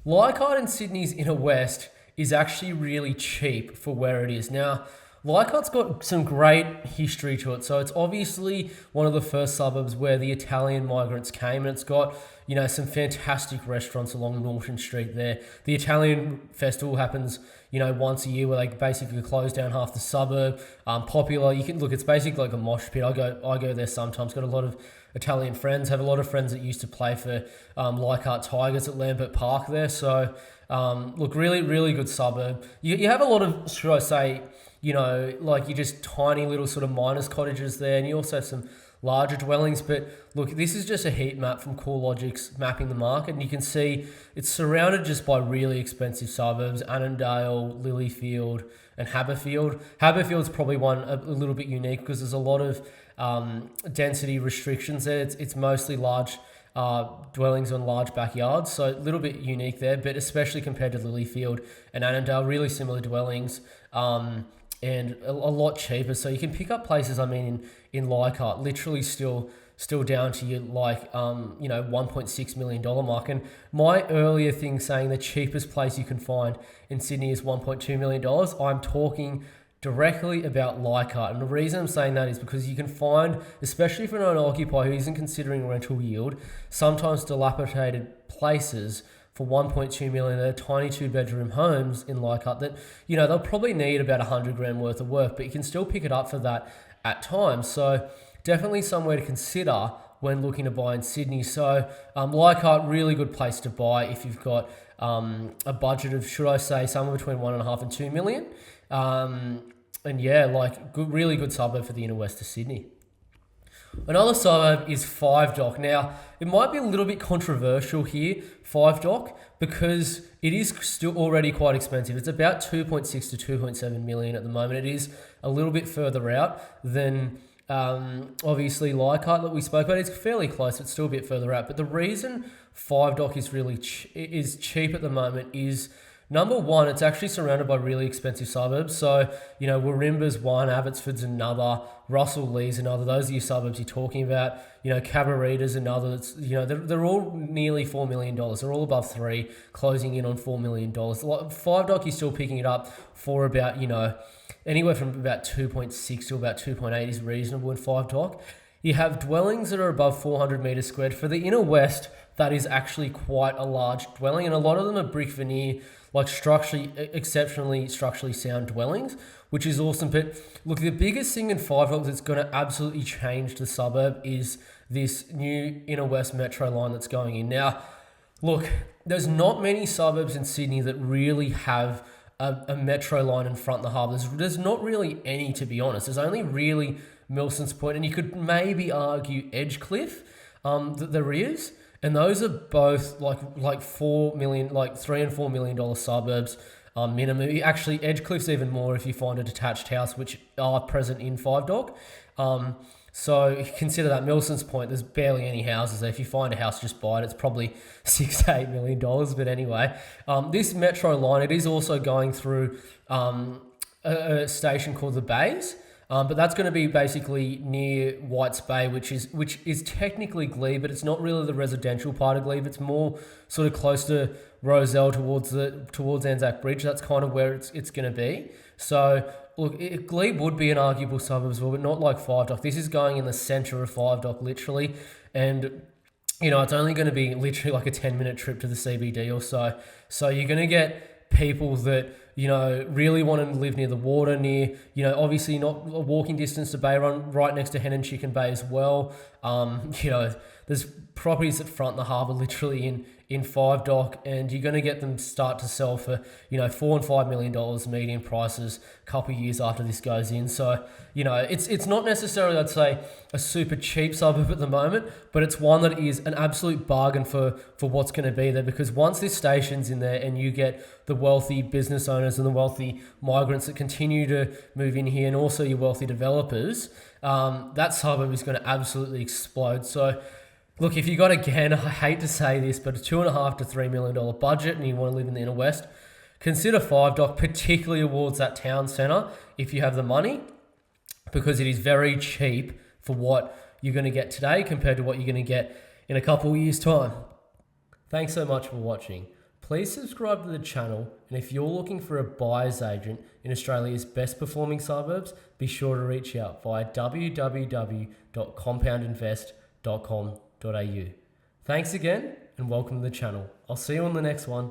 Leichhardt in Sydney's inner west is actually really cheap for where it is. Now, Leichhardt's got some great history to it. So it's obviously one of the first suburbs where the Italian migrants came, and it's got, some fantastic restaurants along Norton Street there. The Italian festival happens, once a year where they basically close down half the suburb. Popular, you can look, it's basically like a mosh pit. I go there sometimes, got a lot of Italian friends, have a lot of friends that used to play for Leichhardt Tigers at Lambert Park there. So, look, really, really good suburb. You have a lot of, should I say, like you just tiny little sort of miners cottages there, and you also have some larger dwellings. But look, this is just a heat map from CoreLogic's mapping the market, and you can see it's surrounded just by really expensive suburbs: Annandale, Lilyfield, and Haberfield. Haberfield's probably one a little bit unique because there's a lot of density restrictions there. It's mostly large dwellings on large backyards, so a little bit unique there, but especially compared to Lilyfield and Annandale, really similar dwellings. And a lot cheaper. So you can pick up places, in Leichhardt, literally still down to your $1.6 million mark. And my earlier thing saying the cheapest place you can find in Sydney is $1.2 million, I'm talking directly about Leichhardt. And the reason I'm saying that is because you can find, especially for an owner-occupier who isn't considering rental yield, sometimes dilapidated places for 1.2 million. They're tiny 2-bedroom homes in Leichhardt that, they'll probably need about 100 grand worth of work, but you can still pick it up for that at times. So definitely somewhere to consider when looking to buy in Sydney. So Leichhardt, really good place to buy if you've got a budget of, should I say, somewhere between 1.5 and 2 million. And yeah, really good suburb for the inner west of Sydney. Another suburb is Five Dock. Now, it might be a little bit controversial here, Five Dock, because it is still already quite expensive. It's about 2.6 to 2.7 million at the moment. It is a little bit further out than obviously Leichhardt that we spoke about. It's fairly close, it's still a bit further out. But the reason Five Dock is really is cheap at the moment is, number one, it's actually surrounded by really expensive suburbs. So, Warimba's one, Abbotsford's another, Russell Lee's another. Those are your suburbs you're talking about. Cabarita's another. That's, they're all nearly $4 million. They're all above 3, closing in on $4 million. Five Dock, you're still picking it up for about, anywhere from about 2.6 to about 2.8 is reasonable in Five Dock. You have dwellings that are above 400 metres squared. For the inner west, that is actually quite a large dwelling, and a lot of them are brick veneer, exceptionally structurally sound dwellings, which is awesome. But look, the biggest thing in Five Dock that's going to absolutely change the suburb is this new inner west metro line that's going in. Now, look, there's not many suburbs in Sydney that really have a metro line in front of the harbour. There's not really any, to be honest. There's only really Milson's Point, and you could maybe argue Edgecliff that there is. And those are both like 4 million, like $3 and $4 million suburbs minimum. Actually, Edgecliff's even more if you find a detached house, which are present in Five Dock. So consider that. Milson's Point, there's barely any houses there. If you find a house, just buy it. It's probably $6 to $8 million. But anyway, this metro line, it is also going through a station called the Bays. But that's going to be basically near Whites Bay, which is technically Glebe, but it's not really the residential part of Glebe. It's more sort of close to Rozelle towards Anzac Bridge. That's kind of where it's going to be. So look, Glebe would be an arguable suburb as well, but not like Five Dock. This is going in the centre of Five Dock, literally, and it's only going to be literally like a 10-minute trip to the CBD or so. So you're going to get people that really want to live near the water, obviously not a walking distance to Bay Run, right next to Hen and Chicken Bay as well. There's properties that front the harbour literally in Five Dock, and you're going to get them start to sell for, $4 and $5 million median prices a couple of years after this goes in. So, it's not necessarily, I'd say, a super cheap suburb at the moment, but it's one that is an absolute bargain for what's going to be there, because once this station's in there and you get the wealthy business owners and the wealthy migrants that continue to move in here, and also your wealthy developers, that suburb is going to absolutely explode. So, look, if you got, again, I hate to say this, but a $2.5 to $3 million budget and you want to live in the inner west, consider Five Dock, particularly towards that town centre if you have the money, because it is very cheap for what you're going to get today compared to what you're going to get in a couple of years' time. Thanks so much for watching. Please subscribe to the channel, and if you're looking for a buyer's agent in Australia's best performing suburbs, be sure to reach out via www.compoundinvest.com.au. Thanks again and welcome to the channel. I'll see you on the next one.